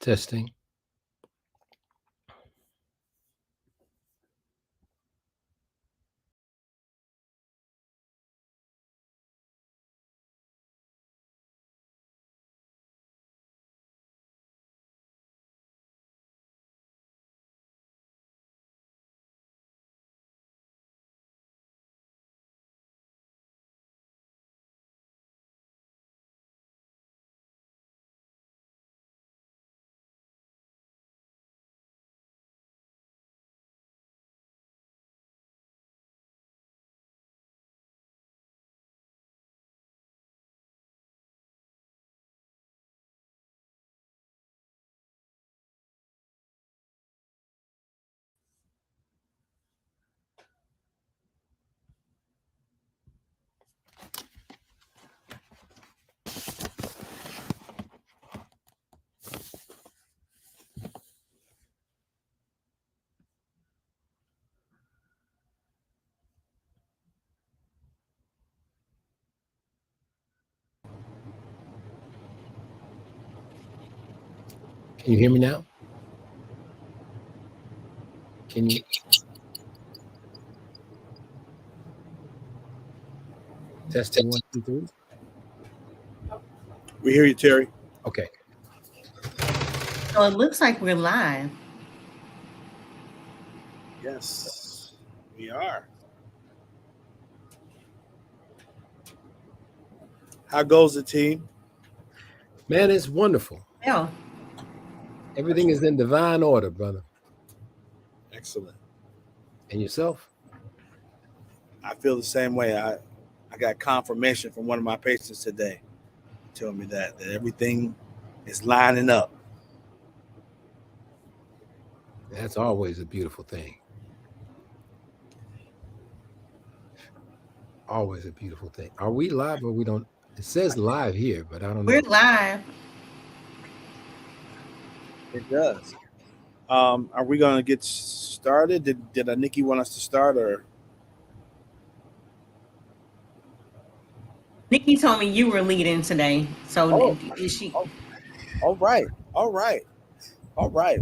Testing. Can you hear me now? Can you? Testing 1, 2, 3. We hear you, Terry. Okay. So it looks like we're live. Yes, we are. How goes the team? Man, it's wonderful. Yeah. Everything is in divine order, brother. Excellent. And yourself? I feel the same way. I got confirmation from one of my patients today, telling me that everything is lining up. That's always a beautiful thing. Always a beautiful thing. Are we live or we don't? It says live here, but I don't know. We're live. It does. Are we going to get started? Did Nikki want us to start, or? Nikki told me you were leading today. So is she? All right.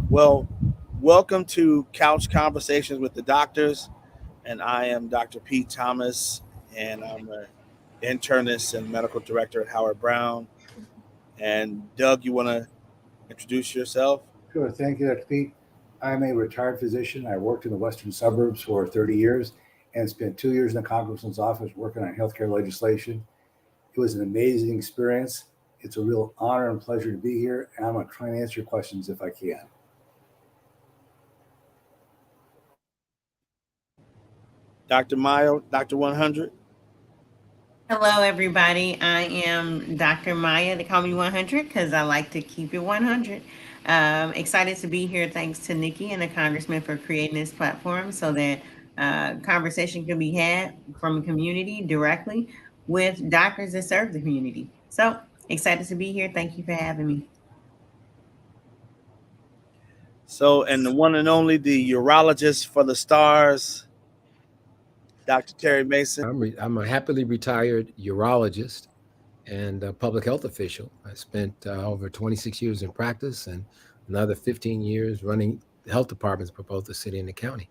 Well, welcome to Couch Conversations with the Doctors. And I am Dr. Pete Thomas, and I'm an internist and medical director at Howard Brown. And Doug, you want to introduce yourself? Sure. Thank you, Dr. Pete. I'm a retired physician. I worked in the western suburbs for 30 years and spent 2 years in the congressman's office working on healthcare legislation. It was an amazing experience. It's a real honor and pleasure to be here, and I'm going to try and answer your questions if I can. Dr. Mayo, Dr. 100. Hello, everybody. I am Dr. Maya. They call me 100 because I like to keep it 100. Excited to be here. Thanks to Nikki and the congressman for creating this platform so that conversation can be had from the community directly with doctors that serve the community. So excited to be here. Thank you for having me. So, and the one and only, the urologist for the stars, Dr. Terry Mason. I'm a happily retired urologist and a public health official. I spent over 26 years in practice and another 15 years running health departments for both the city and the county.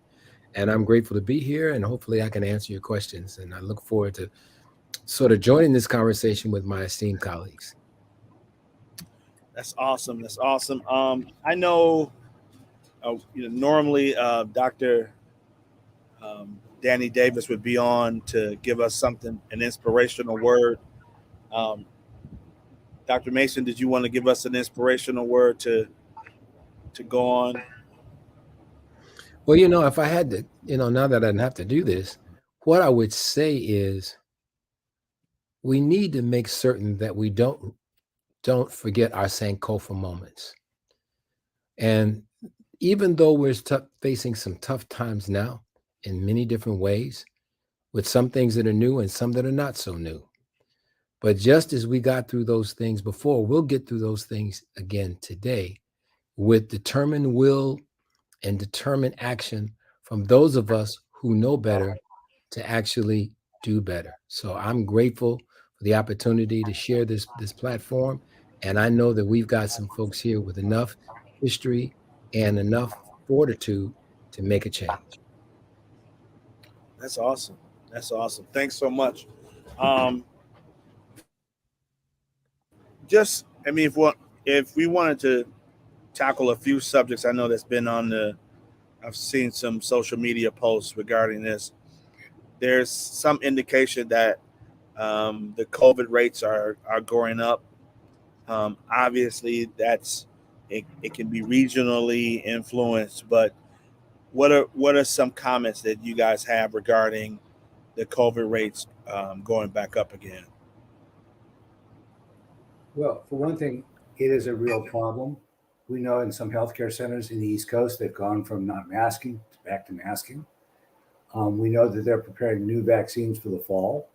And I'm grateful to be here, and hopefully I can answer your questions. And I look forward to sort of joining this conversation with my esteemed colleagues. That's awesome. I know, normally Dr. Danny Davis would be on to give us something, an inspirational word. Dr. Mason, did you want to give us an inspirational word to go on? Well, if I had to, now that I didn't have to do this, what I would say is we need to make certain that we don't forget our Sankofa moments. And even though we're facing some tough times now in many different ways, with some things that are new and some that are not so new, but just as we got through those things before, we'll get through those things again today with determined will and determined action from those of us who know better to actually do better. So I'm grateful for the opportunity to share this platform. And I know that we've got some folks here with enough history, and enough fortitude to make a change. That's awesome. That's awesome. Thanks so much. Um, just, I mean, if we wanted to tackle a few subjects, I know that's been on the. I've seen some social media posts regarding this. There's some indication that the COVID rates are going up. Obviously, it can be regionally influenced, but what are some comments that you guys have regarding the COVID rates going back up again? Well, for one thing, it is a real problem. We know in some healthcare centers in the East Coast, they've gone from not masking to back to masking. We know that they're preparing new vaccines for the fall.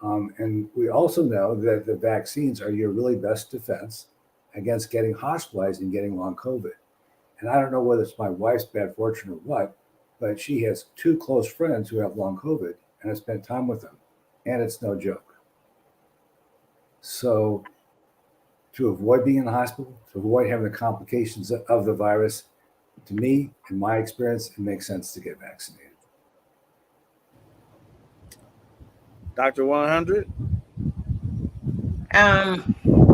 And we also know that the vaccines are your really best defense against getting hospitalized and getting long COVID. And I don't know whether it's my wife's bad fortune or what, but she has two close friends who have long COVID and I spent time with them. And it's no joke. So to avoid being in the hospital, to avoid having the complications of the virus, to me, in my experience, it makes sense to get vaccinated. Dr. 100?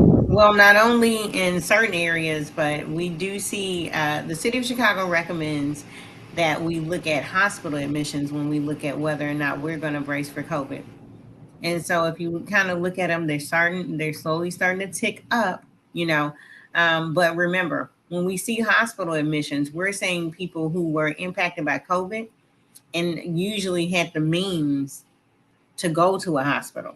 Well, not only in certain areas, but we do see the city of Chicago recommends that we look at hospital admissions when we look at whether or not we're going to brace for COVID. And so if you kind of look at them, they're slowly starting to tick up, you know. But remember, when we see hospital admissions, we're saying people who were impacted by COVID and usually had the means to go to a hospital.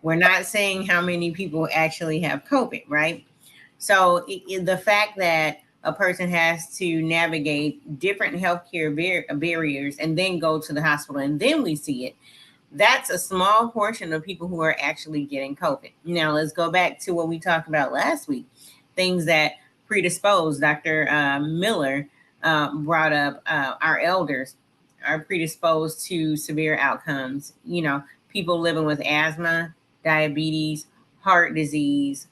We're not saying how many people actually have COVID, right? So the fact that a person has to navigate different healthcare barriers and then go to the hospital and then we see it, that's a small portion of people who are actually getting COVID. Now, let's go back to what we talked about last week. Things that predispose. Dr. Miller brought up our elders are predisposed to severe outcomes. You know, people living with asthma, diabetes, heart disease,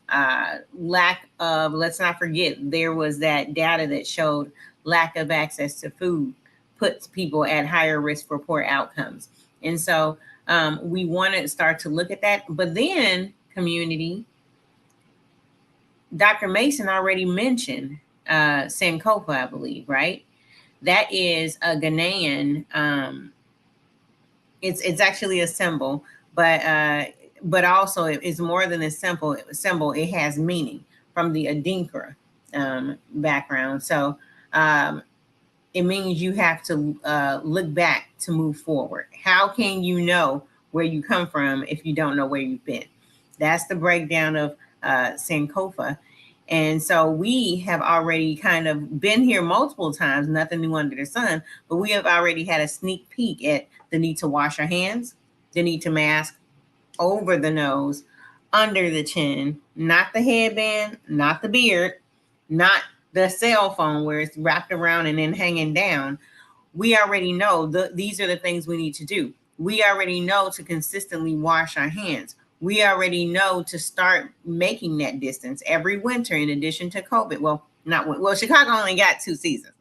lack of, let's not forget, there was that data that showed lack of access to food puts people at higher risk for poor outcomes. And so we want to start to look at that. But then, community, Dr. Mason already mentioned Sankofa, I believe, right? That is a Ghanaian. It's actually a symbol, but also it's more than a symbol. It has meaning from the Adinkra background. So it means you have to look back to move forward. How can you know where you come from if you don't know where you've been? That's the breakdown of Sankofa. And so we have already kind of been here multiple times, nothing new under the sun, but we have already had a sneak peek at the need to wash our hands, the need to mask over the nose, under the chin, not the headband, not the beard, not the cell phone where it's wrapped around and then hanging down. We already know these are the things we need to do. We already know to consistently wash our hands. We already know to start making that distance every winter in addition to COVID. Well, Chicago only got 2 seasons.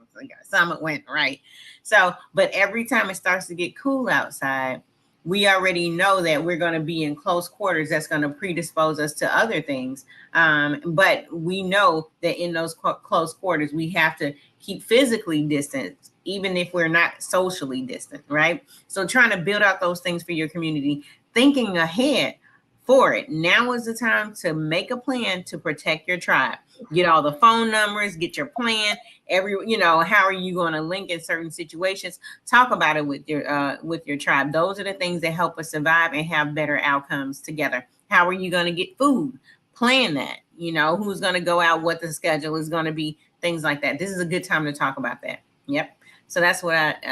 Summer, winter, right? So, but every time it starts to get cool outside, we already know that we're going to be in close quarters. That's going to predispose us to other things. But we know that in those close quarters, we have to keep physically distant, even if we're not socially distant, right? So trying to build out those things for your community, thinking ahead for it. Now is the time to make a plan to protect your tribe. Get all the phone numbers, get your plan. How are you going to link in certain situations? Talk about it with your tribe. Those are the things that help us survive and have better outcomes together. How are you going to get food? Plan that. Who's going to go out, what the schedule is going to be, things like that. This is a good time to talk about that. Yep. So that's what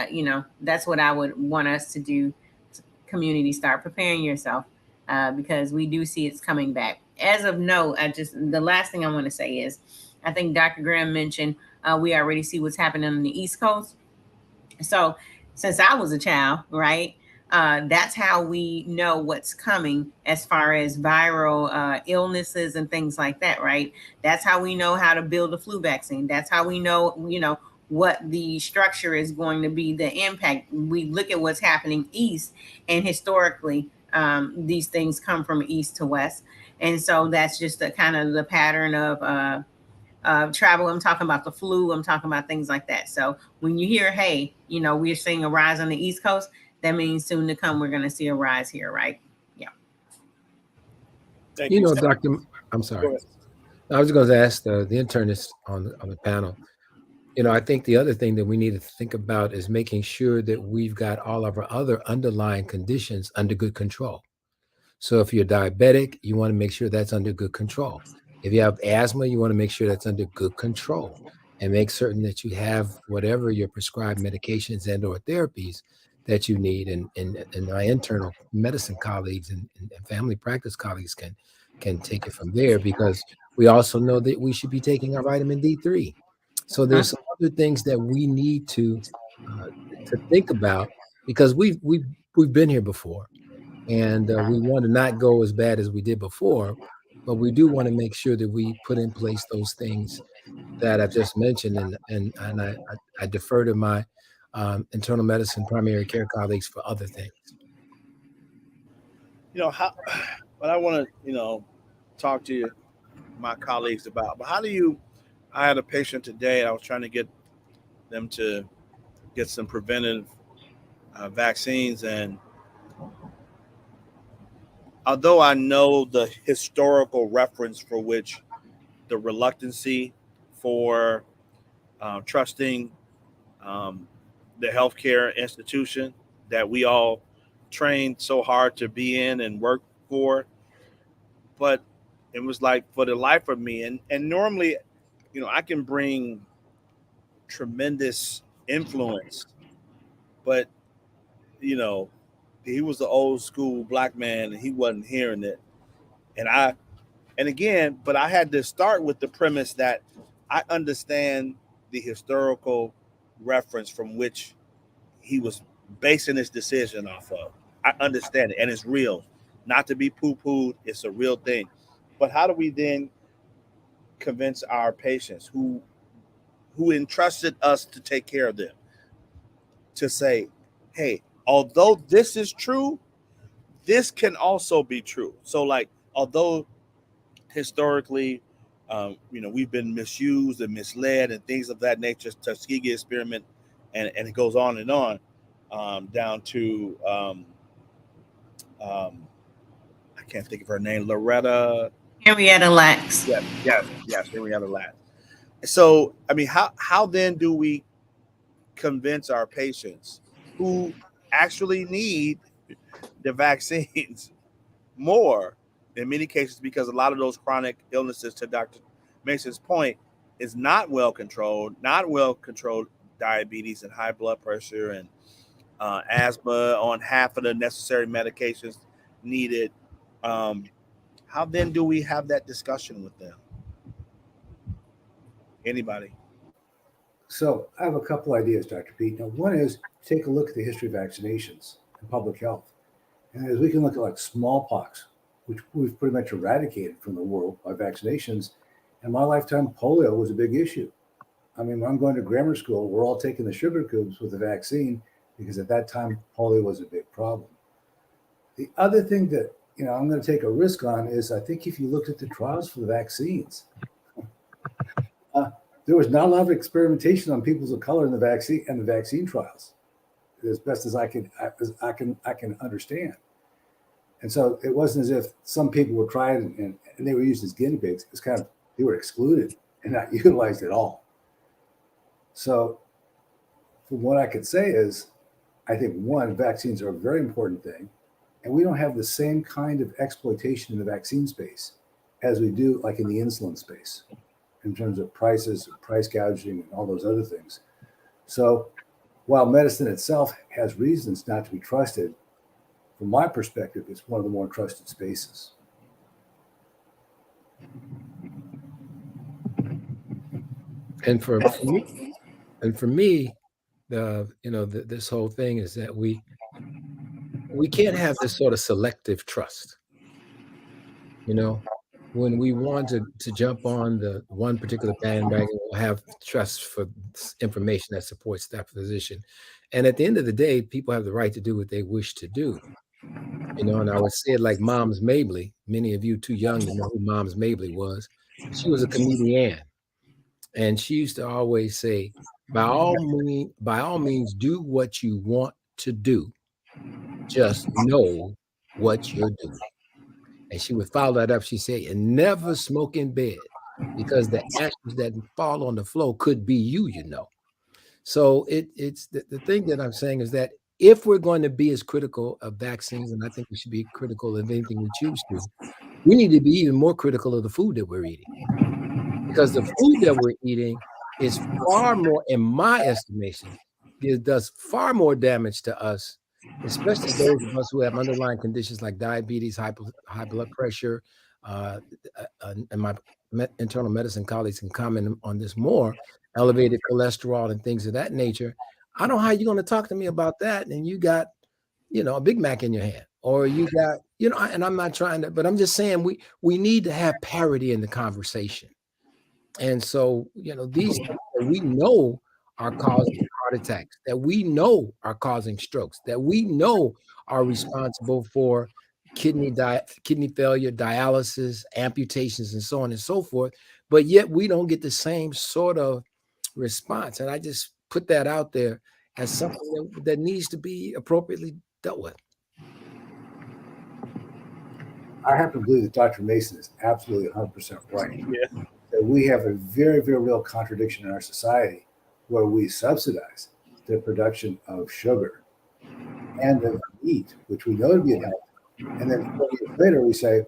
that's what I would want us to do. Community, start preparing yourself. Because we do see it's coming back. As of note, the last thing I want to say is, I think Dr. Graham mentioned we already see what's happening on the East Coast. So since I was a child, right, That's how we know what's coming as far as viral illnesses and things like that, right? That's how we know how to build a flu vaccine. That's how we know, what the structure is going to be, the impact. We look at what's happening east, and historically, these things come from east to west. And so that's just the kind of the pattern of travel. I'm talking about the flu. I'm talking about things like that. So when you hear, hey, we're seeing a rise on the East Coast, that means soon to come, we're going to see a rise here, right? Yeah. Thank you. Doctor, I'm sorry. I was going to ask the internist on the panel. I think the other thing that we need to think about is making sure that we've got all of our other underlying conditions under good control. So if you're diabetic, you want to make sure that's under good control. If you have asthma, you want to make sure that's under good control, and make certain that you have whatever your prescribed medications and or therapies that you need. And my internal medicine colleagues and family practice colleagues can take it from there, because we also know that we should be taking our vitamin D3. So there's some other things that we need to think about, because we've been here before. And we want to not go as bad as we did before, but we do want to make sure that we put in place those things that I've just mentioned. And I defer to my internal medicine primary care colleagues for other things. What I want to, talk to my colleagues about, but I had a patient today. I was trying to get them to get some preventive vaccines, and although I know the historical reference for which the reluctancy for trusting the healthcare institution that we all trained so hard to be in and work for, but it was like, for the life of me, and normally, I can bring tremendous influence, but he was the old school black man and he wasn't hearing it. And again, but I had to start with the premise that I understand the historical reference from which he was basing his decision off of. I understand it, and it's real. Not to be poo-pooed, it's a real thing. But how do we then convince our patients who entrusted us to take care of them to say, hey, although this is true, this can also be true. So, like, although historically, we've been misused and misled and things of that nature, Tuskegee experiment, and it goes on, down to I can't think of her name, Henrietta Lacks. Yes, Henrietta Lacks. So, I mean, how then do we convince our patients who actually need the vaccines more in many cases, because a lot of those chronic illnesses, to Dr. Mason's point, is not well controlled diabetes and high blood pressure and asthma on half of the necessary medications needed. How then do we have that discussion with them? Anybody? So I have a couple ideas, Dr. Pete. Now, one is take a look at the history of vaccinations and public health. And as we can look at like smallpox, which we've pretty much eradicated from the world by vaccinations. In my lifetime, polio was a big issue. I mean, when I'm going to grammar school, we're all taking the sugar cubes with the vaccine because at that time, polio was a big problem. The other thing that, I'm going to take a risk on is I think if you looked at the trials for the vaccines, there was not a lot of experimentation on peoples of color in the vaccine trials, as best as I can understand. And so it wasn't as if some people were tried and they were used as guinea pigs. It's kind of, they were excluded and not utilized at all. So from what I could say is, I think one, vaccines are a very important thing. And we don't have the same kind of exploitation in the vaccine space as we do like in the insulin space in terms of prices, price gouging, and all those other things. So while medicine itself has reasons not to be trusted, from my perspective, it's one of the more trusted spaces. And for me, this whole thing is that we can't have this sort of selective trust. When we want to jump on the one particular bandwagon, we'll have trust for information that supports that position. And at the end of the day, people have the right to do what they wish to do. And I would say it like Moms Mabley. Many of you too young to know who Moms Mabley was. She was a comedian, and she used to always say, by all means, do what you want to do. Just know what you're doing. And she would follow that up. She said, and never smoke in bed, because the ashes that fall on the floor could be you. So it's the thing that I'm saying is that if we're going to be as critical of vaccines, and I think we should be critical of anything we choose to, we need to be even more critical of the food that we're eating. Because the food that we're eating is far more, in my estimation, it does far more damage to us, especially those of us who have underlying conditions like diabetes, high blood pressure, and my internal medicine colleagues can comment on this more, elevated cholesterol and things of that nature. I don't know how you're going to talk to me about that, and you got, a Big Mac in your hand, or you got, and I'm not trying to, but I'm just saying we need to have parity in the conversation. And so, these things that we know are causing heart attacks, that we know are causing strokes, that we know are responsible for kidney failure, dialysis, amputations, and so on and so forth. But yet we don't get the same sort of response. And I just put that out there as something that needs to be appropriately dealt with. I happen to believe that Dr. Mason is absolutely 100% right. Yeah. That we have a very, very real contradiction in our society where we subsidize the production of sugar and of meat, which we know to be unhealthy. And then 20 years later, we say,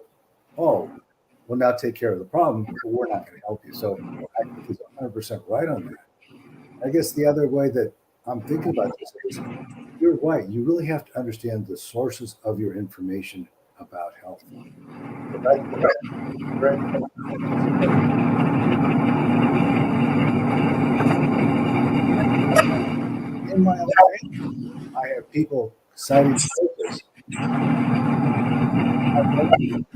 oh, we'll now take care of the problem, but we're not going to help you. So I think he's 100% right on that. I guess the other way that I'm thinking about this is, you're right. You really have to understand the sources of your information about health. In my own, I have people citing sources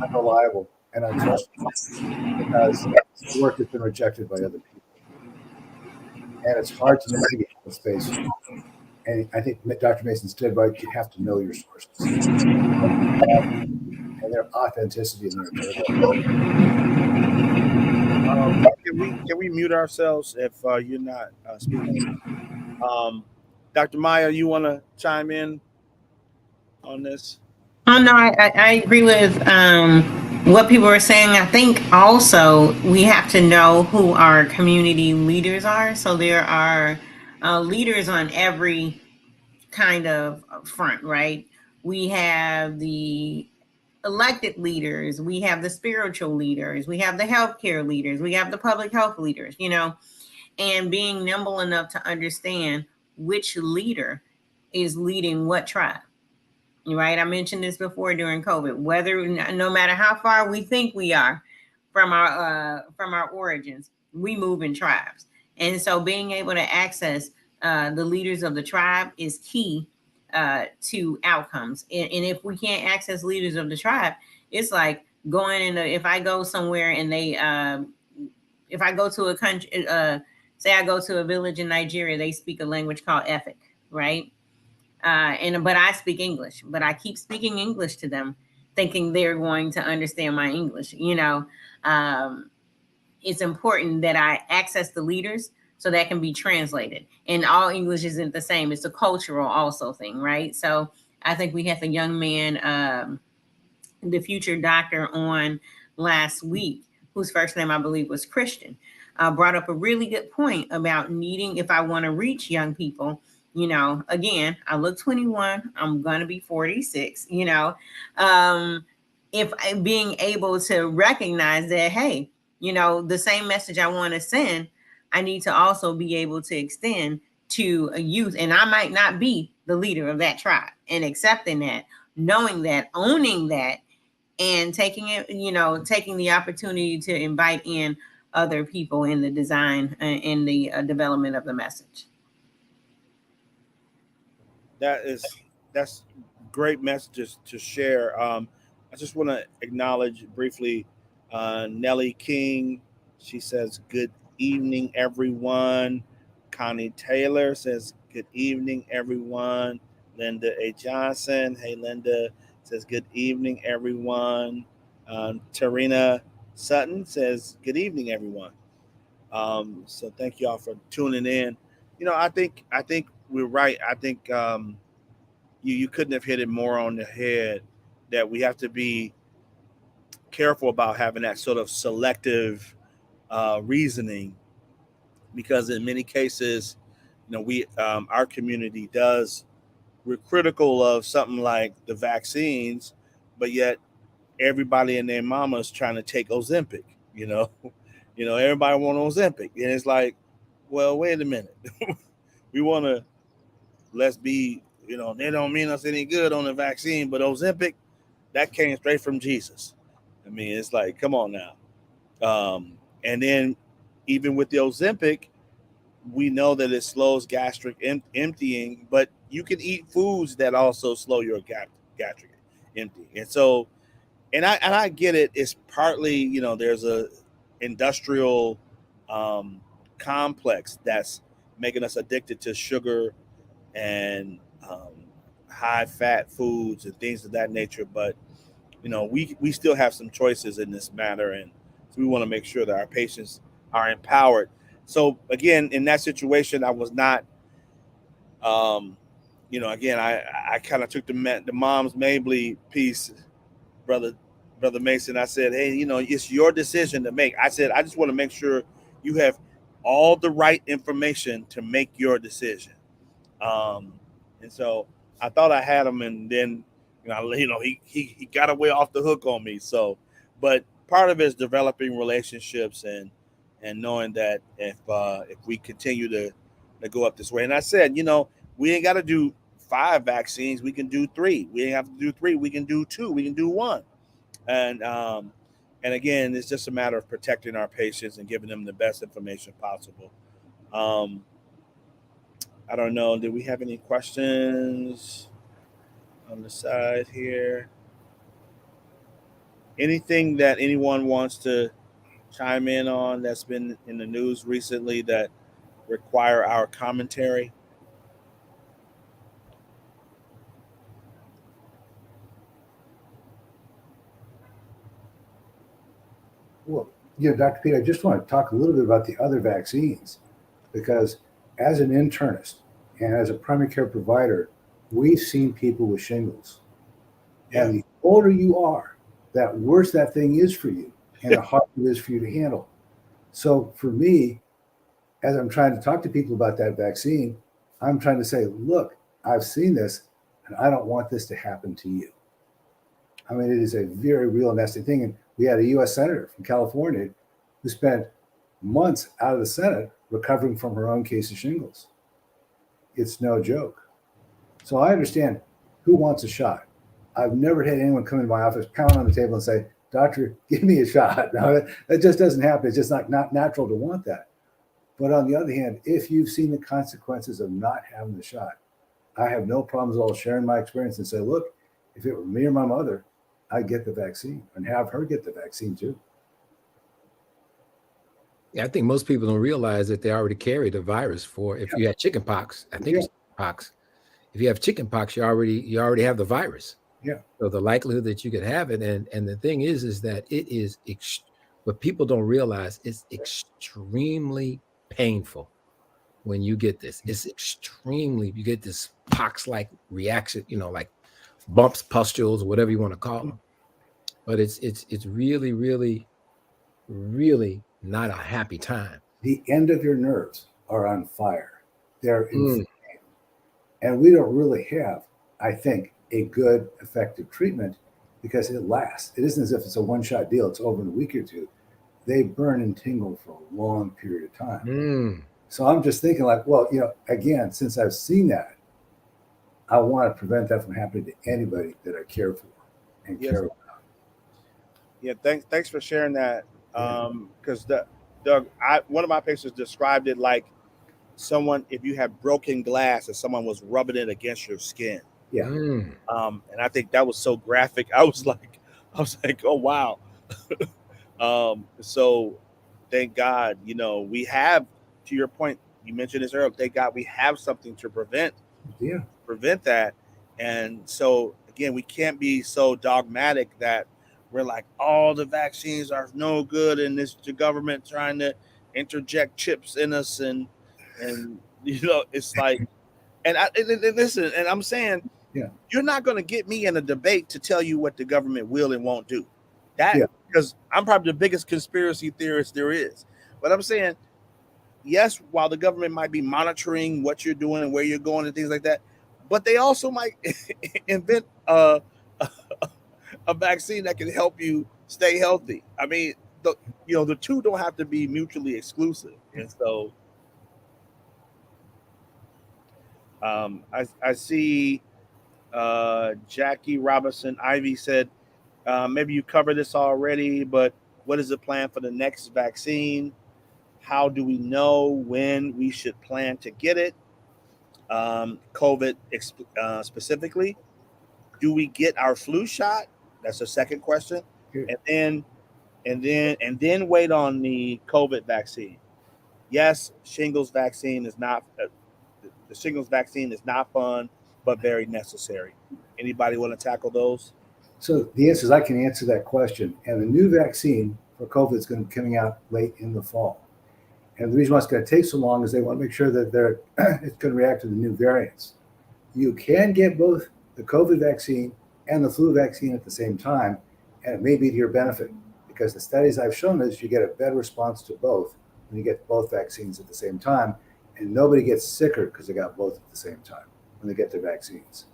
unreliable and untrustworthy because the work has been rejected by other people, and it's hard to navigate the space. And I think Dr. Mason's dead right. You have to know your sources and their authenticity in their Can we mute ourselves if you're not speaking? Dr. Maya, you want to chime in on this? Oh no, I agree with what people are saying. I think also we have to know who our community leaders are. So there are leaders on every kind of front, right? We have the elected leaders, we have the spiritual leaders, we have the healthcare leaders, we have the public health leaders, and being nimble enough to understand which leader is leading what tribe. Right? I mentioned this before during COVID. Whether no matter how far we think we are from our origins, we move in tribes, and so being able to access the leaders of the tribe is key to outcomes. And if we can't access leaders of the tribe, it's like going in. If I go somewhere and if I go to a country, say I go to a village in Nigeria, they speak a language called Efik, right? But I speak English, but I keep speaking English to them, thinking they're going to understand my English. It's important that I access the leaders so that can be translated. And all English isn't the same. It's a cultural also thing, right? So I think we had the young man, the future doctor on last week, whose first name I believe was Christian, brought up a really good point about needing, if I want to reach young people, again, I look 21, I'm going to be 46, if being able to recognize that, hey, the same message I want to send, I need to also be able to extend to a youth. And I might not be the leader of that tribe, and accepting that, knowing that, owning that, and taking it, taking the opportunity to invite in other people in the design and in the development of the message. That's great messages to share. I just want to acknowledge briefly Nellie King. She says, "Good evening, everyone." Connie Taylor says, "Good evening, everyone." Linda A. Johnson, hey Linda, says, "Good evening, everyone." Tarina Sutton says, "Good evening, everyone." So thank you all for tuning in. I think we're right. I think you couldn't have hit it more on the head that we have to be careful about having that sort of selective reasoning, because in many cases, we our community does, we're critical of something like the vaccines, but yet everybody and their mama's trying to take Ozempic. Everybody want Ozempic, and it's like, well, wait a minute, we want to, let's be, they don't mean us any good on the vaccine, but Ozempic, that came straight from Jesus. I mean, it's like, come on now. And then even with the Ozempic, we know that it slows gastric emptying, but you can eat foods that also slow your gastric emptying. And so, and I get it. It's partly, there's a industrial um, complex that's making us addicted to sugar and high fat foods and things of that nature. But we still have some choices in this matter, and so we want to make sure that our patients are empowered. So again, in that situation, I was not, again, I kind of took the mom's Mabley piece, brother Mason. I said, hey, it's your decision to make. I said, I just want to make sure you have all the right information to make your decision. Um, and so I thought I had him, and then he got away off the hook on me. So, but part of it is developing relationships and knowing that if we continue to go up this way, and I said, we ain't got to do 5 vaccines. We can do 3. We ain't have to do 3. We can do 2. We can do 1. And again, it's just a matter of protecting our patients and giving them the best information possible. I don't know. Did we have any questions on the side here? Anything that anyone wants to chime in on that's been in the news recently that require our commentary? Well, Dr. Pete, I just want to talk a little bit about the other vaccines, because as an internist and as a primary care provider, we've seen people with shingles. Yeah. And the older you are, that worse that thing is for you and the harder it is for you to handle. So for me, as I'm trying to talk to people about that vaccine, I'm trying to say, look, I've seen this and I don't want this to happen to you. I mean, it is a very real nasty thing. And we had a U.S. Senator from California who spent months out of the Senate recovering from her own case of shingles. It's no joke. So I understand who wants a shot. I've never had anyone come into my office, pound on the table and say, doctor, give me a shot. No, that just doesn't happen. It's just not natural to want that. But on the other hand, if you've seen the consequences of not having the shot, I have no problems at all sharing my experience and say, look, if it were me or my mother, I'd get the vaccine and have her get the vaccine too. Yeah, I think most people don't realize that they already carry the virus for, if you had chicken pox, I think it's pox. If you have chicken pox, you already have the virus. Yeah. So the likelihood that you could have it, and the thing is that it is, what people don't realize, it's extremely painful when you get this. It's extremely, you get this pox-like reaction, like bumps, pustules, whatever you want to call them. But it's really, really, really not a happy time. The end of your nerves are on fire. They're inflamed. And we don't really have, I think, a good, effective treatment because it lasts. It isn't as if it's a one-shot deal. It's over in a week or two. They burn and tingle for a long period of time. So I'm just thinking like, well, again, since I've seen that, I want to prevent that from happening to anybody that I care for and care about. Yeah, thanks for sharing that. Because Doug, one of my patients described it like someone, if you have broken glass and someone was rubbing it against your skin. Yeah. And I think that was so graphic. I was like, oh wow. So thank God, we have, to your point, you mentioned this earlier. Thank God we have something to prevent that. And so again, we can't be so dogmatic that we're like, all the vaccines are no good, and this the government trying to interject chips in us, and it's like, and listen, and I'm saying, Yeah. you're not going to get me in a debate to tell you what the government will and won't do. That Yeah. Because I'm probably the biggest conspiracy theorist there is. But I'm saying, yes, while the government might be monitoring what you're doing and where you're going and things like that, but they also might invent a vaccine that can help you stay healthy. I mean, the two don't have to be mutually exclusive. And so I see Jackie Robinson Ivy said, maybe you covered this already, but what is the plan for the next vaccine? How do we know when we should plan to get it? COVID specifically. Do we get our flu shot? That's the second question. And then wait on the COVID vaccine. Yes, shingles vaccine is not the shingles vaccine is not fun, but very necessary. Anybody want to tackle those? So the answer is I can answer that question. And the new vaccine for COVID is going to be coming out late in the fall. And the reason why it's going to take so long is they want to make sure that it's going to react to the new variants. You can get both the COVID vaccine and the flu vaccine at the same time, and it may be to your benefit, because the studies I've shown is you get a better response to both when you get both vaccines at the same time, and nobody gets sicker because they got both at the same time when they get their vaccines.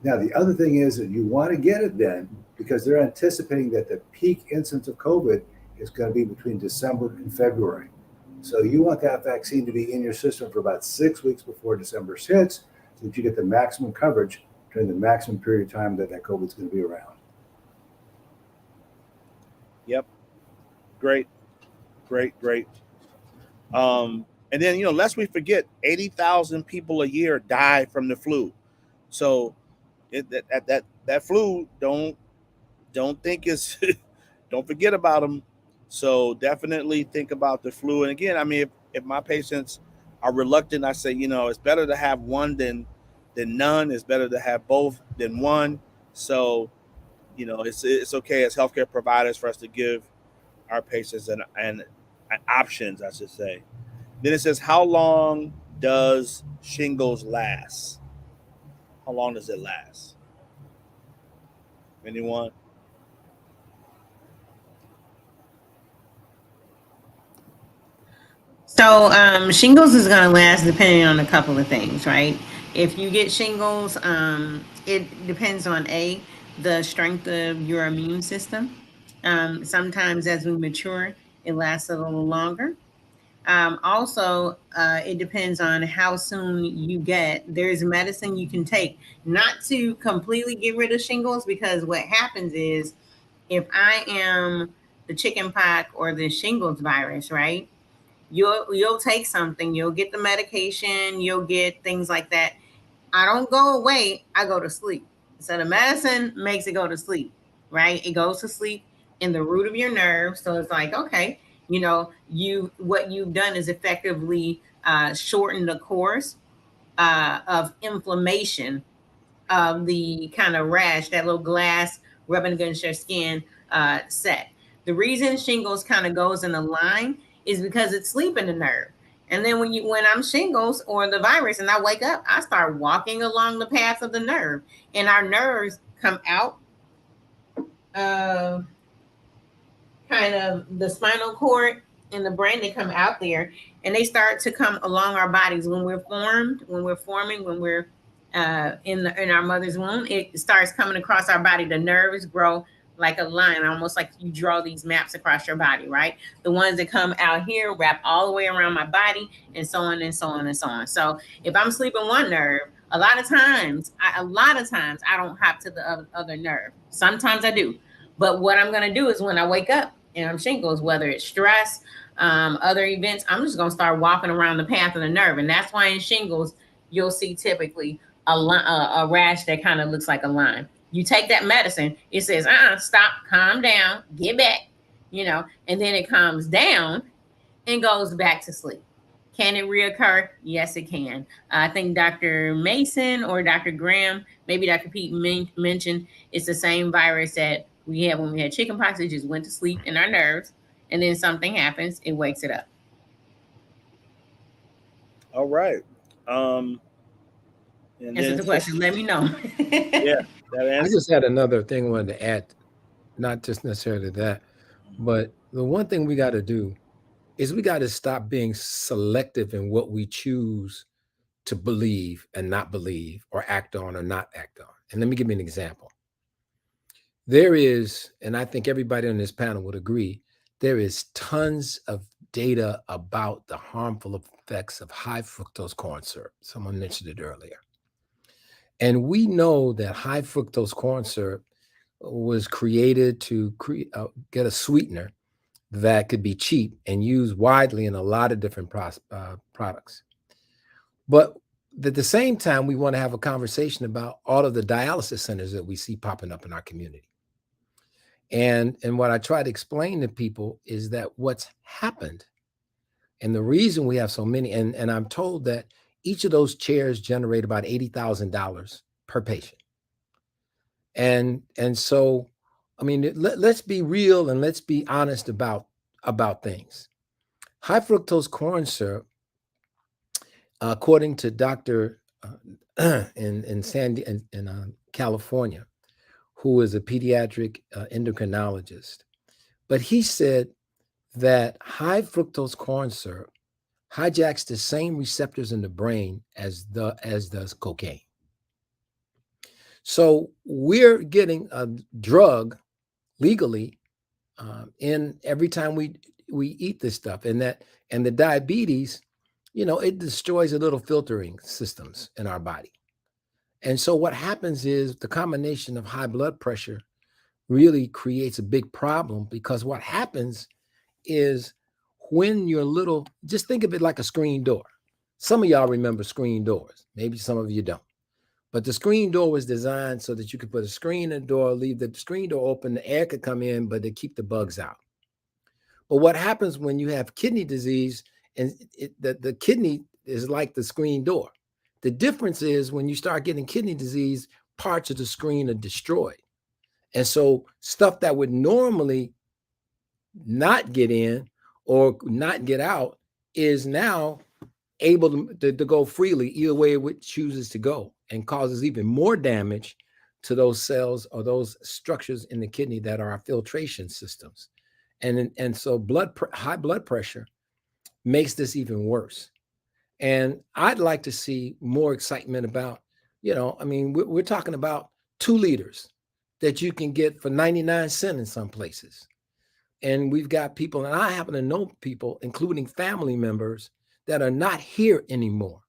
Now, the other thing is that you want to get it then because they're anticipating that the peak incidence of COVID is going to be between December and February. So you want that vaccine to be in your system for about 6 weeks before December hits, so that you get the maximum coverage during the maximum period of time that COVID is going to be around. Yep. Great. And then, lest we forget, 80,000 people a year die from the flu. So that flu, don't think it's don't forget about them. So definitely think about the flu. And again, I mean, if my patients are reluctant, I say, it's better to have one than none. It's better to have both than one. So, it's okay as healthcare providers for us to give our patients an options, I should say. Then it says, how long does shingles last? How long does it last? Anyone? So shingles is going to last depending on a couple of things, right? If you get shingles, it depends on the strength of your immune system. Sometimes as we mature, it lasts a little longer. Also, it depends on how soon you get. There's medicine you can take, not to completely get rid of shingles, because what happens is, if I am the chicken pox or the shingles virus, right? You'll take something, you'll get the medication, you'll get things like that. I don't go away, I go to sleep. So the medicine makes it go to sleep, right? It goes to sleep in the root of your nerve. So it's like, okay, what you've done is effectively shorten the course of inflammation of the kind of rash, that little glass rubbing against your skin set. The reason shingles kind of goes in a line is because it's sleeping the nerve. And then when I'm shingles or the virus and I wake up, I start walking along the path of the nerve, and our nerves come out of kind of the spinal cord and the brain. They come out there and they start to come along our bodies when we're forming, when we're in our mother's womb. It starts coming across our body. The nerves grow like a line, almost like you draw these maps across your body, right? The ones that come out here wrap all the way around my body, and so on and so on and so on. So if I'm sleeping one nerve, a lot of times I don't hop to the other nerve. Sometimes I do, but what I'm going to do is when I wake up and I'm shingles, whether it's stress, other events, I'm just going to start walking around the path of the nerve. And that's why in shingles, you'll see typically a rash that kind of looks like a line. You take that medicine, it says, stop, calm down, get back, and then it calms down and goes back to sleep. Can it reoccur? Yes, it can. I think Dr. Mason or Dr. Graham, maybe Dr. Pete mentioned it's the same virus that we had when we had chickenpox. It just went to sleep in our nerves, and then something happens, it wakes it up. All right. Answer the question. Let me know. Yeah, I just had another thing I wanted to add, not just necessarily that, but the one thing we got to do is we got to stop being selective in what we choose to believe and not believe, or act on or not act on. And let me give you an example. There is, and I think everybody on this panel would agree, there is tons of data about the harmful effects of high fructose corn syrup. Someone mentioned it earlier. And we know that high fructose corn syrup was created to get a sweetener that could be cheap and used widely in a lot of different products. But at the same time, we want to have a conversation about all of the dialysis centers that we see popping up in our community. And what I try to explain to people is that what's happened, and the reason we have so many, and I'm told that each of those chairs generate about $80,000 per patient. And so, I mean, let's be real and let's be honest about things. High fructose corn syrup, according to Dr. in California, who is a pediatric endocrinologist, but he said that high fructose corn syrup hijacks the same receptors in the brain as does cocaine. So we're getting a drug legally in every time we eat this stuff, and the diabetes, it destroys the little filtering systems in our body. And so what happens is the combination of high blood pressure really creates a big problem, because what happens is when you're just think of it like a screen door. Some of y'all remember screen doors. Maybe some of you don't. But the screen door was designed so that you could put a screen in the door, leave the screen door open, the air could come in, but they keep the bugs out. But what happens when you have kidney disease, and the kidney is like the screen door. The difference is when you start getting kidney disease, parts of the screen are destroyed. And so stuff that would normally not get in or not get out is now able to go freely either way it chooses to go, and causes even more damage to those cells or those structures in the kidney that are our filtration systems. And so high blood pressure makes this even worse. And I'd like to see more excitement about, I mean, we're talking about 2 liters that you can get for 99 cents in some places. And we've got people, and I happen to know people, including family members, that are not here anymore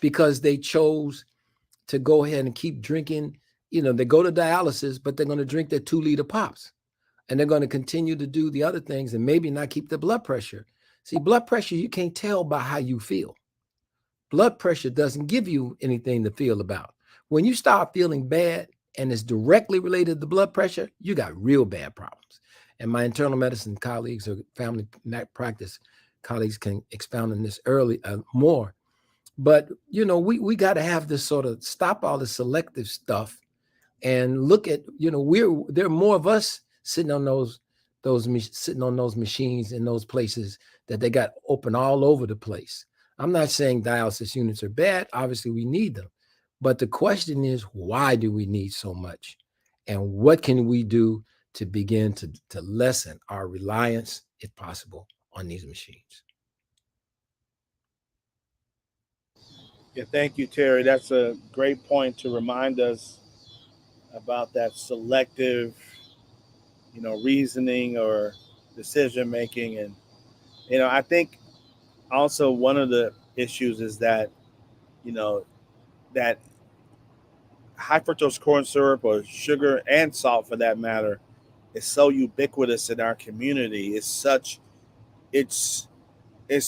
because they chose to go ahead and keep drinking. They go to dialysis, but they're going to drink their 2-liter pops, and they're going to continue to do the other things and maybe not keep the blood pressure. See, blood pressure, you can't tell by how you feel. Blood pressure doesn't give you anything to feel about. When you start feeling bad and it's directly related to blood pressure, you got real bad problems. And my internal medicine colleagues or family practice colleagues can expound on this more. But, we got to have this sort of stop all the selective stuff and look at, there are more of us sitting on those machines in those places that they got open all over the place. I'm not saying dialysis units are bad. Obviously, we need them. But the question is, why do we need so much? And what can we do to begin to lessen our reliance, if possible, on these machines? Yeah, thank you, Terry. That's a great point to remind us about that selective, reasoning or decision making. And, I think also one of the issues is that, that high fructose corn syrup, or sugar and salt for that matter, is so ubiquitous in our community. It's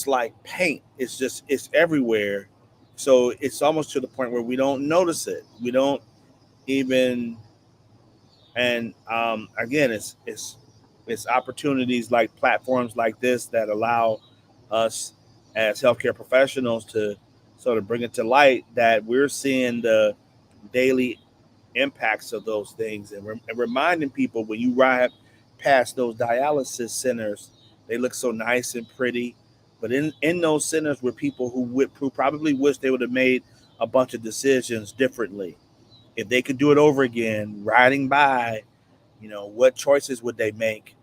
like paint. It's everywhere So it's almost to the point where we don't notice it. We don't even, and again, it's opportunities like platforms like this that allow us as healthcare professionals to sort of bring it to light that we're seeing the daily impacts of those things, and reminding people when you ride past those dialysis centers, they look so nice and pretty, but in those centers were people who probably wish they would have made a bunch of decisions differently. If they could do it over again, riding by, what choices would they make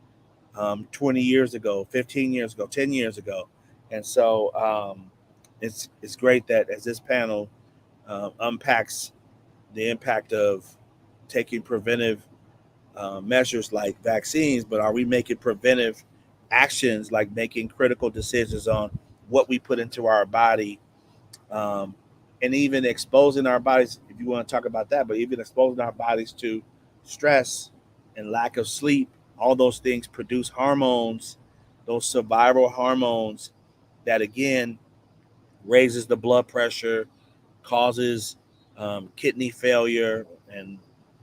20 years ago, 15 years ago, 10 years ago? And so it's great that as this panel unpacks the impact of taking preventive measures like vaccines, but are we making preventive actions like making critical decisions on what we put into our body, um, and even exposing our bodies, if you want to talk about that, but even exposing our bodies to stress and lack of sleep, all those things produce hormones, those survival hormones that again raises the blood pressure, causes kidney failure, and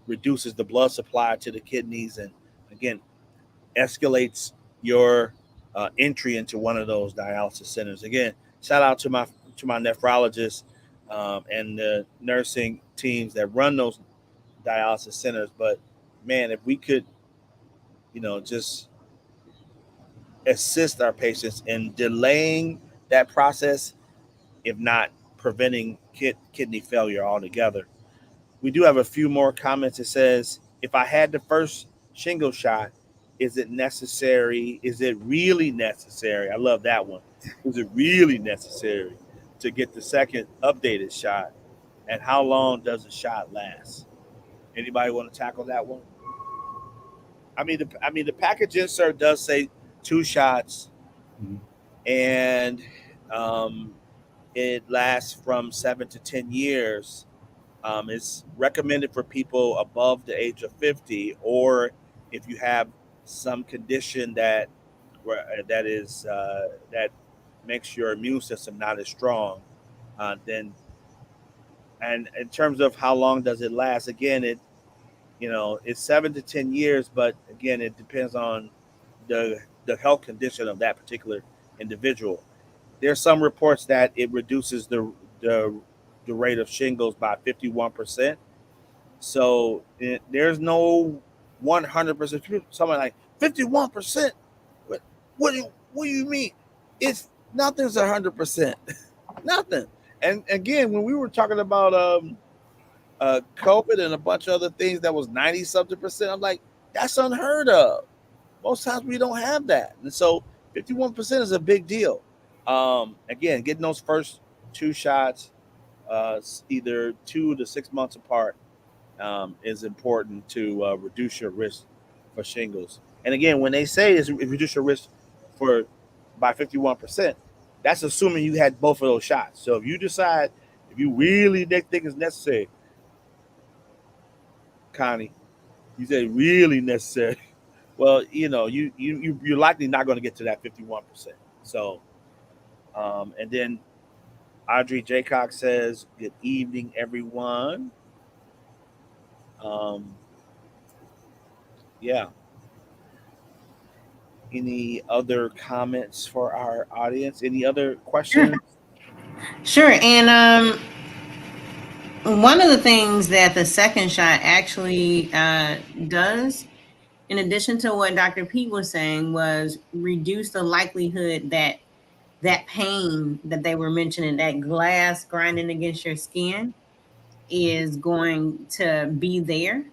reduces the blood supply to the kidneys, and again escalates your entry into one of those dialysis centers. Again, shout out to my nephrologist and the nursing teams that run those dialysis centers. But man, if we could, just assist our patients in delaying that process, if not preventing kidney failure altogether. We do have a few more comments. It says, if I had the first shingle shot, is it necessary? Is it really necessary? I love that one. Is it really necessary to get the second updated shot? And how long does the shot last? Anybody want to tackle that one? The package insert does say 2 shots, and um, it lasts from 7 to 10 years. It's recommended for people above the age of 50, or if you have some condition that makes your immune system not as strong. Then, and in terms of how long does it last, again, it's 7 to 10 years, but again, it depends on the health condition of that particular individual. There's some reports that it reduces the rate of shingles by 51%. So there's no 100%. Someone like 51%. What do you mean? It's nothing's 100%. Nothing. And again, when we were talking about COVID and a bunch of other things that was 90 something percent, I'm like, that's unheard of. Most times we don't have that, and so 51% is a big deal. Again, getting those first 2 shots, either 2 to 6 months apart, is important to reduce your risk for shingles. And again, when they say is reduce your risk for by 51%, that's assuming you had both of those shots. So if you decide, if you really think it's necessary, Connie, you say really necessary. Well, you're likely not going to get to that 51%. So, and then Audrey Jaycock says, "Good evening, everyone." Um, yeah. Any other comments for our audience? Any other questions? Sure. And one of the things that the second shot actually does, in addition to what Dr. Pete was saying, was reduce the likelihood that that pain that they were mentioning, that glass grinding against your skin, is going to be there.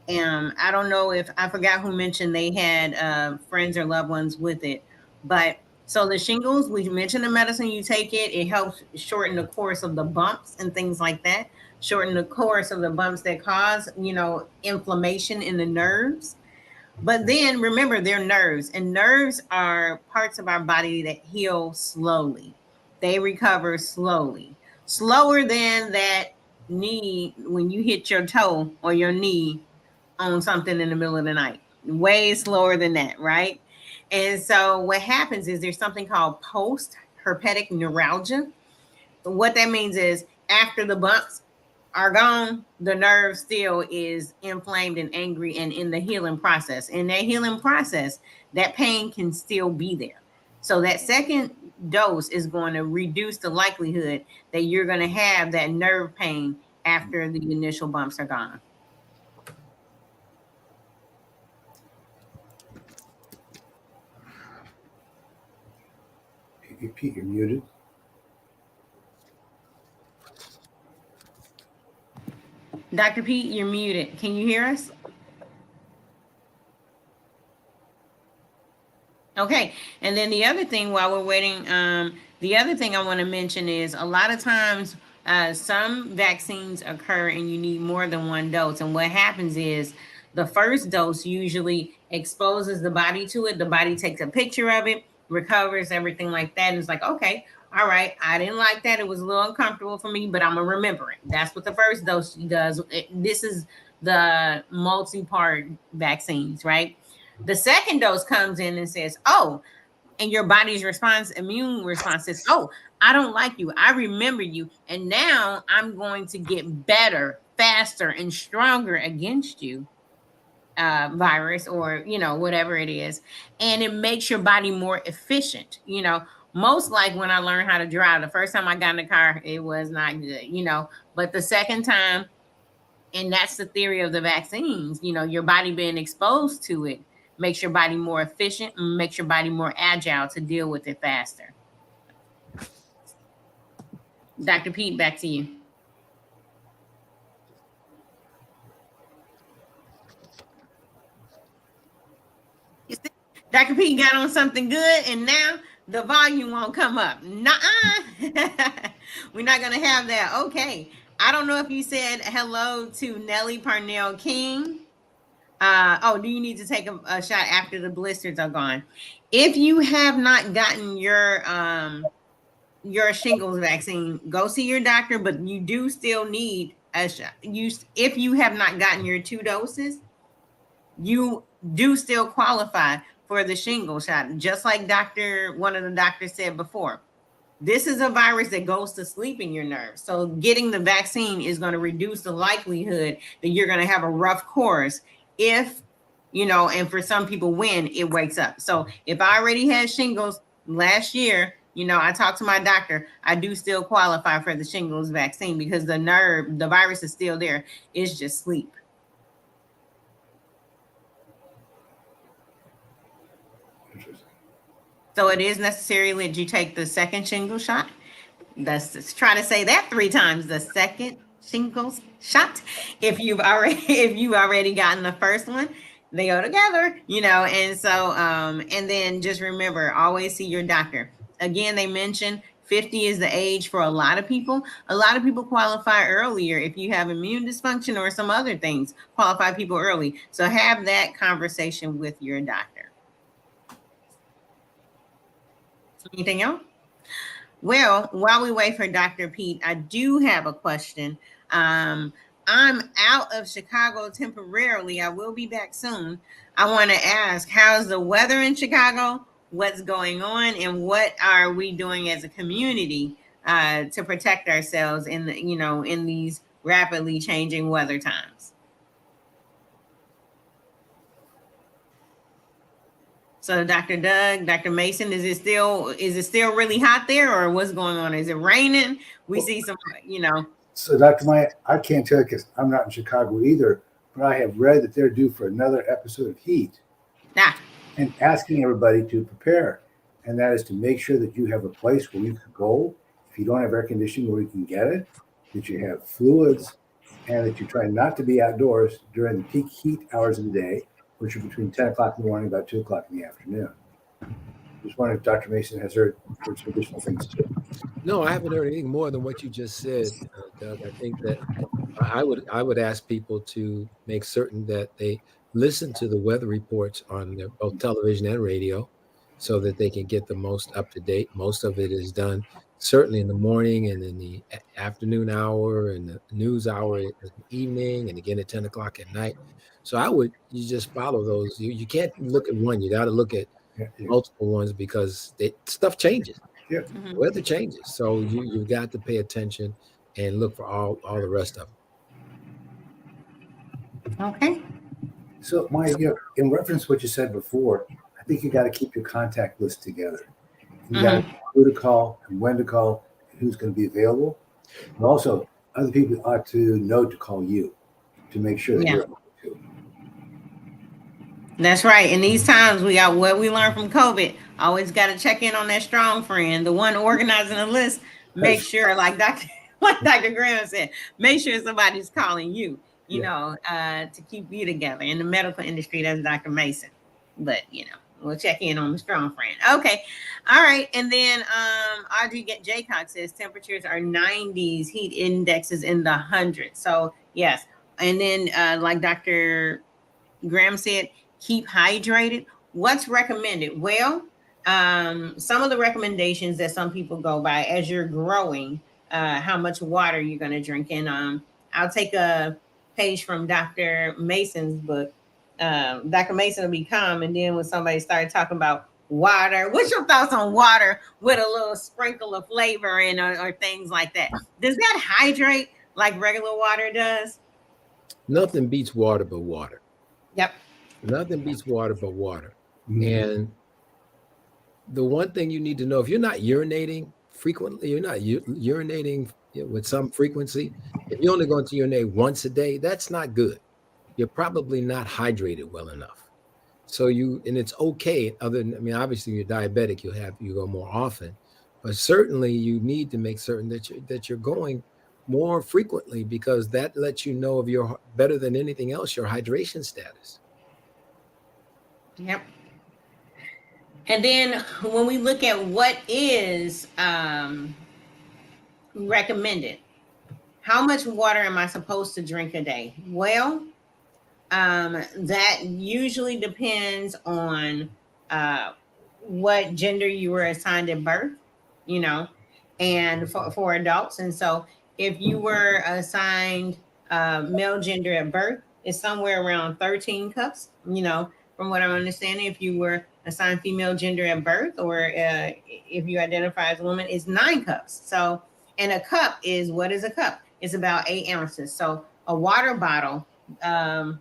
I don't know if I forgot who mentioned they had friends or loved ones with it, but so the shingles, we mentioned the medicine you take it helps shorten the course of the bumps and things like that, shorten the course of the bumps that cause inflammation in the nerves. But then remember, they're nerves, and nerves are parts of our body that heal slowly. They recover slowly, slower than that knee when you hit your toe or your knee on something in the middle of the night. Way slower than that, right? And so what happens is there's something called post herpetic neuralgia. what that means is after the bumps are gone, the nerve still is inflamed and angry and in the healing process. In that healing process, that pain can still be there. So that second dose is going to reduce the likelihood that you're going to have that nerve pain after the initial bumps are gone. Pete, you're muted. Dr. Pete, you're muted. Can you hear us? Okay. And then the other thing while we're waiting, the other thing I want to mention is a lot of times some vaccines occur and you need more than one dose. And what happens is the first dose usually exposes the body to it. The body takes a picture of it, recovers, everything like that. And it's like, okay, all right, I didn't like that. It was a little uncomfortable for me, but I'm going to remember it. That's what the first dose does. This is the multi-part vaccines, right? The second dose comes in and says, oh, and your body's response, immune response says, oh, I don't like you. I remember you. And now I'm going to get better, faster, and stronger against you, virus or, whatever it is. And it makes your body more efficient. Most like when I learned how to drive, the first time I got in the car, it was not good, but the second time, and that's the theory of the vaccines, your body being exposed to it makes your body more efficient and makes your body more agile to deal with it faster. Dr. Pete, back to you. Dr. Pete got on something good and now the volume won't come up. Nuh-uh. We're not going to have that. Okay. I don't know if you said hello to Nellie Parnell King. Do you need to take a shot after the blisters are gone? If you have not gotten your shingles vaccine, go see your doctor, but you do still need a shot. If you have not gotten your 2 doses, you do still qualify for the shingles shot. Just like one of the doctors said before, this is a virus that goes to sleep in your nerves. So getting the vaccine is going to reduce the likelihood that you're going to have a rough course if, and for some people when it wakes up. So if I already had shingles last year, I talked to my doctor, I do still qualify for the shingles vaccine because the virus is still there. It's just sleep. So it is necessary that you take the second shingles shot. Let's try to say that 3 times. The second shingles shot. If you've already gotten the first one, they go together, and so and then just remember, always see your doctor. Again, they mentioned 50 is the age for a lot of people. A lot of people qualify earlier. If you have immune dysfunction or some other things, qualify people early. So have that conversation with your doctor. Anything else? Well, while we wait for Dr. Pete, I do have a question. I'm out of Chicago temporarily. I will be back soon. I want to ask, how's the weather in Chicago? What's going on? And what are we doing as a community to protect ourselves in these rapidly changing weather times? So Dr. Doug, Dr. Mason, is it still really hot there, or what's going on? Is it raining? We see some, So Dr. Maya, I can't tell you because I'm not in Chicago either, but I have read that they're due for another episode of heat. And asking everybody to prepare. And that is to make sure that you have a place where you can go. If you don't have air conditioning where you can get it, that you have fluids, and that you try not to be outdoors during the peak heat hours of the day, which are between 10 o'clock in the morning and about 2 o'clock in the afternoon. Just wondering if Dr. Mason has heard some additional things too. No, I haven't heard anything more than what you just said, Doug. I think that I would ask people to make certain that they listen to the weather reports on both television and radio so that they can get the most up to date. Most of it is done certainly in the morning and in the afternoon hour and the news hour in the evening and again at 10 o'clock at night. So you just follow those. You can't look at one. You got to look at multiple ones because stuff changes. Yeah. Mhm. Weather changes, so you've got to pay attention and look for all the rest of them. Okay. So, in reference to what you said before, I think you got to keep your contact list together. You got to Mhm. know who to call and when to call and who's going to be available. But also, other people ought to know to call you to make sure that Yeah. you're able to. That's right. In these times, we got what we learned from COVID. Always got to check in on that strong friend, the one organizing the list. Make That's sure, like Dr. like Dr. Graham said, make sure somebody's calling you. yeah. To keep you together. In the medical industry, that's Dr. Mason. But we'll check in on the strong friend. Okay, all right. And then Audrey Jaycock says temperatures are 90s, heat indexes in the hundreds. So yes, and then like Dr. Graham said, keep hydrated. What's recommended? Well, some of the recommendations that some people go by as you're growing, how much water you're going to drink. And I'll take a page from Dr. Mason's book. Dr. Mason will be calm, and then when somebody started talking about water, what's your thoughts on water with a little sprinkle of flavor and or things like that? Does that hydrate like regular water does? Nothing beats water but water. Yep. Nothing beats water but water. Mhm. And the one thing you need to know, if you're not urinating frequently, you're not urinating with some frequency, if you're only going to urinate once a day, that's not good. You're probably not hydrated well enough. So and it's okay. Other than, I mean, obviously you're diabetic, you go more often, but certainly you need to make certain that you're going more frequently, because that lets you know of your, better than anything else, your hydration status. Yep. And then when we look at what is recommended, how much water am I supposed to drink a day? Well, that usually depends on uh, what gender you were assigned at birth, you know, and for adults. And so if you were assigned male gender at birth, it's somewhere around 13 cups, from what I'm understanding. If you were assigned female gender at birth, or if you identify as a woman, it's 9 cups. So, and a cup is, what is a cup? It's about 8 ounces. So a water bottle, I'm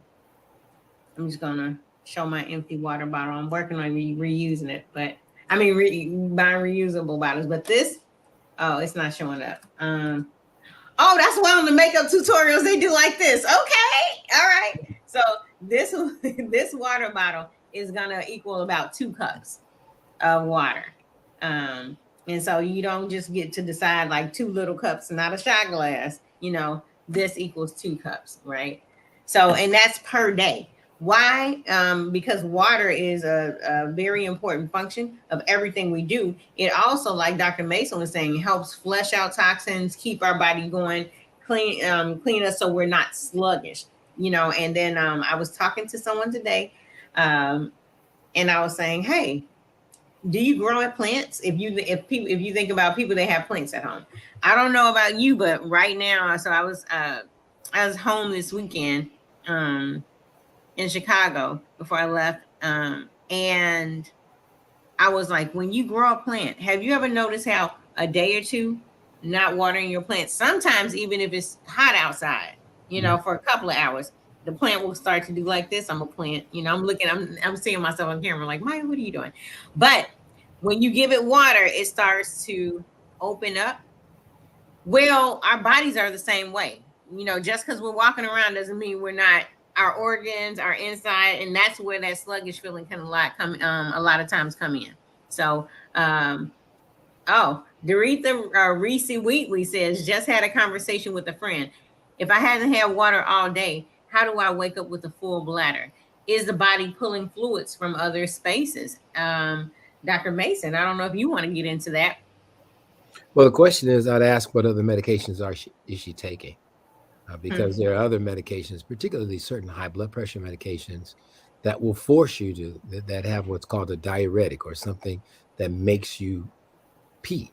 just gonna show my empty water bottle. I'm working on reusing it, but I mean buying reusable bottles. But this, oh, it's not showing up. Oh, that's why on the makeup tutorials they do like this. Okay, all right. So this this water bottle is gonna equal about 2 cups of water. And so you don't just get to decide like 2 little cups, not a shot glass. This equals 2 cups, right? So, and that's per day. Why? Because water is a very important function of everything we do. It also, like Dr. Mason was saying, helps flush out toxins, keep our body going, clean us so we're not sluggish. And then I was talking to someone today, and I was saying, hey, do you grow at plants? If you think about people that have plants at home, I don't know about you, but right now, so I was home this weekend in Chicago before I left, and I was like, when you grow a plant, have you ever noticed how a day or two not watering your plant, sometimes even if it's hot outside, for a couple of hours, the plant will start to do like this. I'm a plant, I'm seeing myself on camera like, Maya, what are you doing? But when you give it water, it starts to open up. Well, our bodies are the same way. Just because we're walking around doesn't mean we're not. Our organs, our inside, and that's where that sluggish feeling can a lot of times come in. So, Doretha Reese Wheatley says, just had a conversation with a friend. If I hadn't had water all day, how do I wake up with a full bladder? Is the body pulling fluids from other spaces? Dr. Mason, I don't know if you want to get into that. Well, the question is, I'd ask what other medications is she taking? Because there are other medications, particularly certain high blood pressure medications, that will force you that have what's called a diuretic, or something that makes you pee.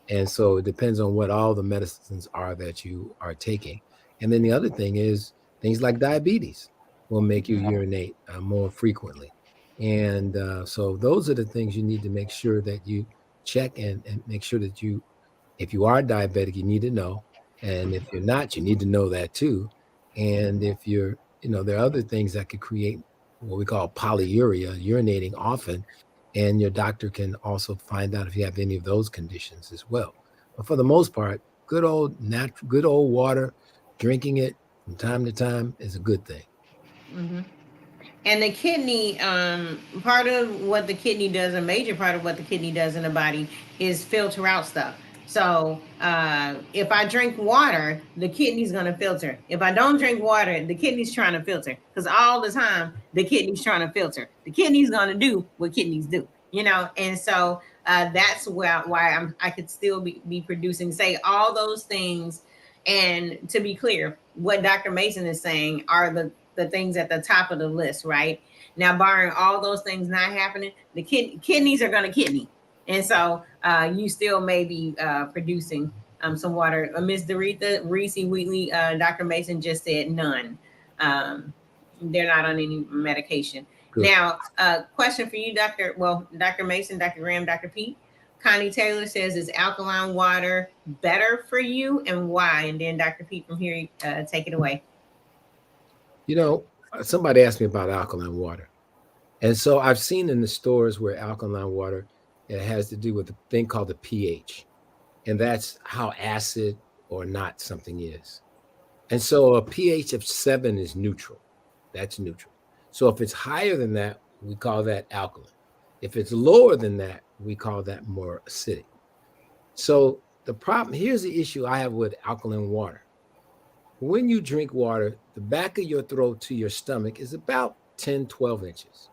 And so it depends on what all the medicines are that you are taking. And then the other thing is, things like diabetes will make you urinate more frequently. And so those are the things you need to make sure that check and make sure that if you are diabetic, you need to know. And if you're not, you need to know that too. And if you're, there are other things that could create what we call polyuria, urinating often. And your doctor can also find out if you have any of those conditions as well. But for the most part, good old water, drinking it from time to time is a good thing. Mm-hmm. And the kidney, part of what the kidney does, a major part of what the kidney does in the body is filter out stuff. So if I drink water, the kidney's going to filter. If I don't drink water, the kidney's trying to filter. Because all the time, the kidney's trying to filter. The kidney's going to do what kidneys do, And so that's why I could still be producing, say, all those things. And to be clear, what Dr. Mason is saying are the things at the top of the list, right? Now, barring all those things not happening, the kidneys are going to kidney. And so you still may be producing some water. Ms. Doretha, Reese, Wheatley, Dr. Mason just said none. They're not on any medication. Good. Now, question for you, Dr. Mason, Dr. Graham, Dr. Pete. Connie Taylor says, is alkaline water better for you and why? And then Dr. Pete from here, take it away. Somebody asked me about alkaline water. And so I've seen in the stores where alkaline water, it has to do with a thing called the pH. And that's how acid or not something is. And so a pH of 7 is neutral. That's neutral. So if it's higher than that, we call that alkaline. If it's lower than that, we call that more acidic. So here's the issue I have with alkaline water. When you drink water, the back of your throat to your stomach is about 10, 12 inches.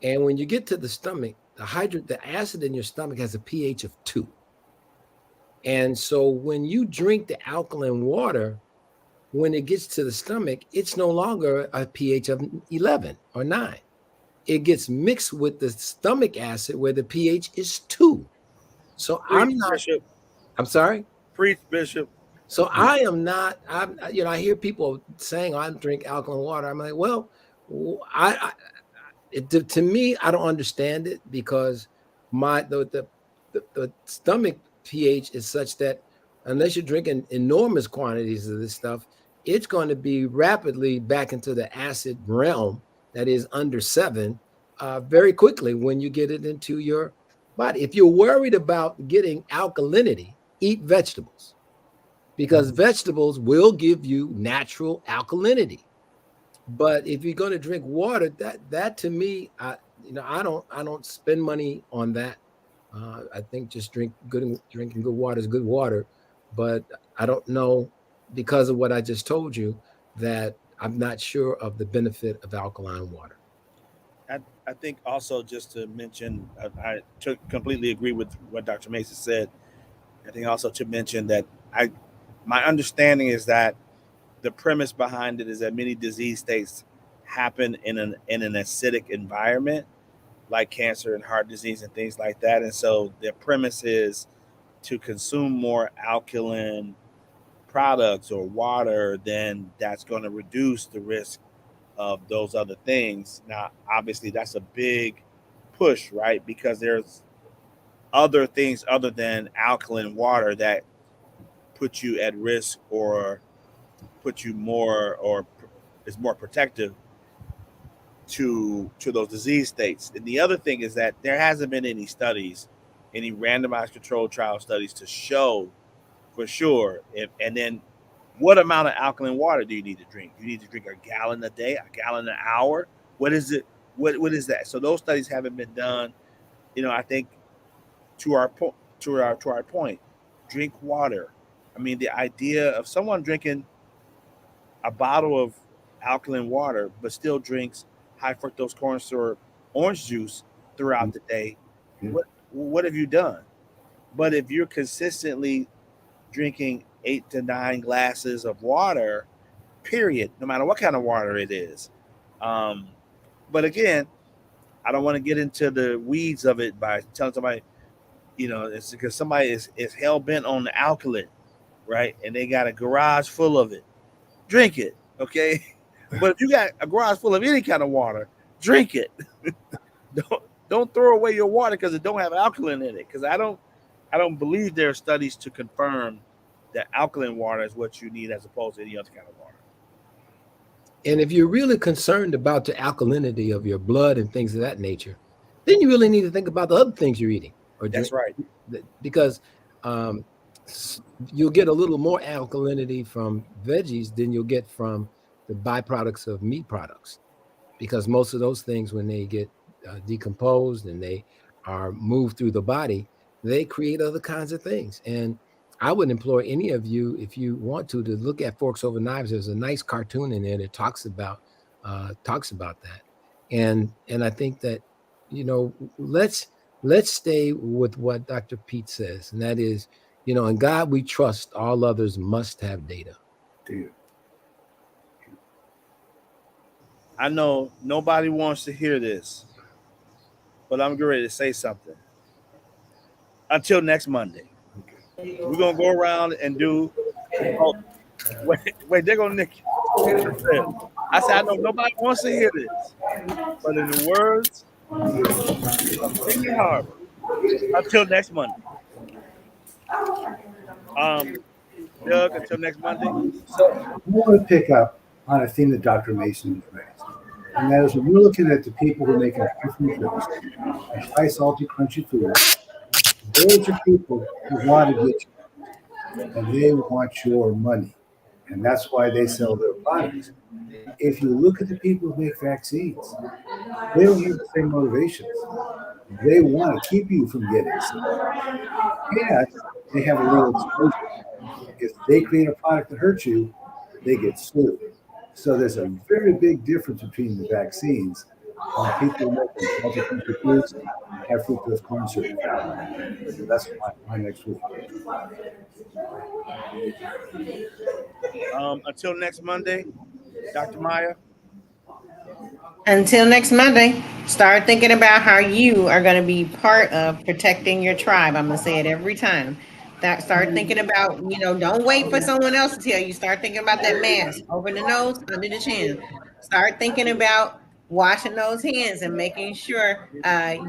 And when you get to the stomach, the acid in your stomach has a pH of 2. And so when you drink the alkaline water, when it gets to the stomach, it's no longer a pH of 11 or 9. It gets mixed with the stomach acid where the pH is 2. So Bishop. I'm sorry? Preach, Bishop. So I am not, I hear people saying I drink alkaline water. I'm like, well, to me, I don't understand it because the stomach pH is such that unless you're drinking enormous quantities of this stuff, it's going to be rapidly back into the acid realm that is under 7 very quickly when you get it into your body. If you're worried about getting alkalinity, eat vegetables. Because vegetables will give you natural alkalinity. But if you're going to drink water, that to me, I don't spend money on that. I think just drinking good water is good water. But I don't know, because of what I just told you, that I'm not sure of the benefit of alkaline water. I think also just to mention, I completely agree with what Dr. Mason said. I think also to mention that my understanding is that the premise behind it is that many disease states happen in an acidic environment, like cancer and heart disease and things like that. And so the premise is to consume more alkaline products or water, then that's going to reduce the risk of those other things. Now, obviously, that's a big push, right? Because there's other things other than alkaline water that put you at risk or put you more or is more protective to those disease states. And the other thing is that there hasn't been any randomized controlled trial studies to show for sure. And then what amount of alkaline water do you need to drink? You need to drink a gallon a day, a gallon an hour. What is it? What is that? So those studies haven't been done. I think to our point, drink water. I mean, the idea of someone drinking a bottle of alkaline water, but still drinks high fructose corn syrup orange juice throughout the day, what have you done? But if you're consistently drinking 8 to 9 glasses of water, period, no matter what kind of water it is. But again, I don't want to get into the weeds of it by telling somebody, it's because somebody is hell bent on the alkaline, right? And they got a garage full of it. Drink it, okay? But if you got a garage full of any kind of water, drink it. Don't throw away your water because it don't have alkaline in it. Because I don't believe there are studies to confirm that alkaline water is what you need as opposed to any other kind of water. And if you're really concerned about the alkalinity of your blood and things of that nature, then you really need to think about the other things you're eating or That's drink, right. because um, you'll get a little more alkalinity from veggies than you'll get from the byproducts of meat products, because most of those things, when they get decomposed and they are moved through the body, they create other kinds of things. And I would implore any of you, if you want to look at Forks Over Knives. There's a nice cartoon in there that talks about that. And I think that, let's stay with what Dr. Pete says, and that is, in God we trust. All others must have data. Dude. I know nobody wants to hear this, but I'm getting ready to say something. Until next Monday, we're gonna go around and do. Oh, wait, they're gonna nick you. I said I know nobody wants to hear this, but in the words of Nikki Harbor, until next Monday. Doug, until next Monday. So I want to pick up on a theme that Dr. Mason has raised, and that is when we're looking at the people who are making high food trips, high salty, crunchy foods. Those are people who want to get you, and they want your money, and that's why they sell their products. If you look at the people who make vaccines, they don't have the same motivations. They want to keep you from getting sick, and they have a legal exposure. If they create a product that hurts you, they get sued. So there's a very big difference between the vaccines and the people who make salty country foods and high fructose corn syrup. So that's my next week. Until next Monday, Dr. Maya. Until next Monday, start thinking about how you are going to be part of protecting your tribe. I'm going to say it every time. That start thinking about, don't wait for someone else to tell you. Start thinking about that mask over the nose, under the chin. Start thinking about washing those hands and making sure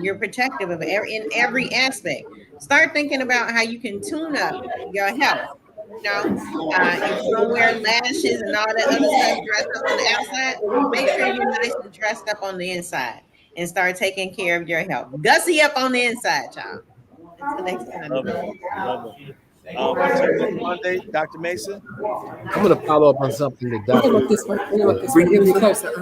you're protective of in every aspect. Start thinking about how you can tune up your health. If you're gonna wear lashes and all that other stuff dressed up on the outside, make sure you're nice and dressed up on the inside and start taking care of your health. Gussy up on the inside, y'all. Until next time. Love it. Love it. Until next Monday, Dr. Mason. I'm going to follow up on something that Dr. said.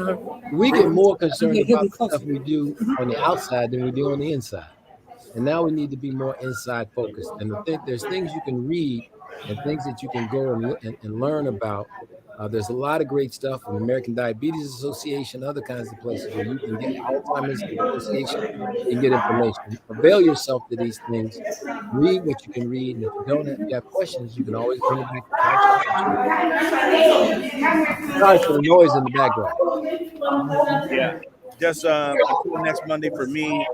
We get more concerned about the stuff we do on the outside than we do on the inside. And now we need to be more inside focused. And there's things you can read and things that you can go and learn about. There's a lot of great stuff from the American Diabetes Association, other kinds of places where you can get Alzheimer's Association, you can get information. Avail yourself to these things. Read what you can read. And if you have questions, you can always bring it back to Couch Conversation. Sorry for the noise in the background. Yeah. Just until next Monday for me,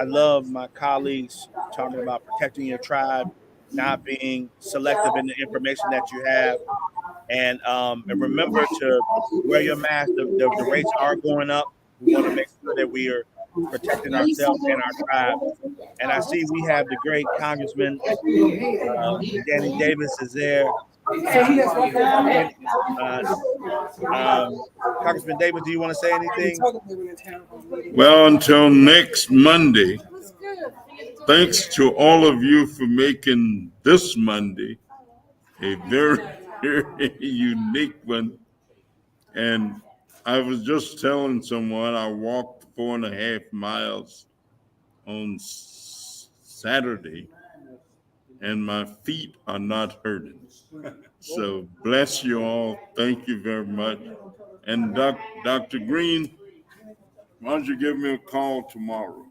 I love my colleagues talking about protecting your tribe, not being selective in the information that you have. And remember to wear your mask. The rates are going up. We want to make sure that we are protecting ourselves and our tribe. And I see we have the great Congressman Danny Davis is there. And, Congressman Davis, do you want to say anything? Well, until next Monday, thanks to all of you for making this Monday a very, very unique one. And I was just telling someone I walked 4.5 miles on Saturday, and my feet are not hurting. So bless you all. Thank you very much. And Dr. Green, why don't you give me a call tomorrow?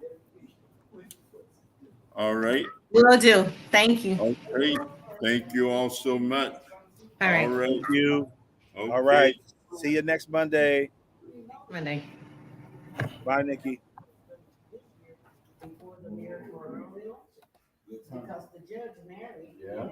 All right. Will do. Thank you. Okay. Thank you all so much. All right. Thank you. Okay. All right. See you next Monday. Monday. Bye, Nikki. Because the judge married. Yeah.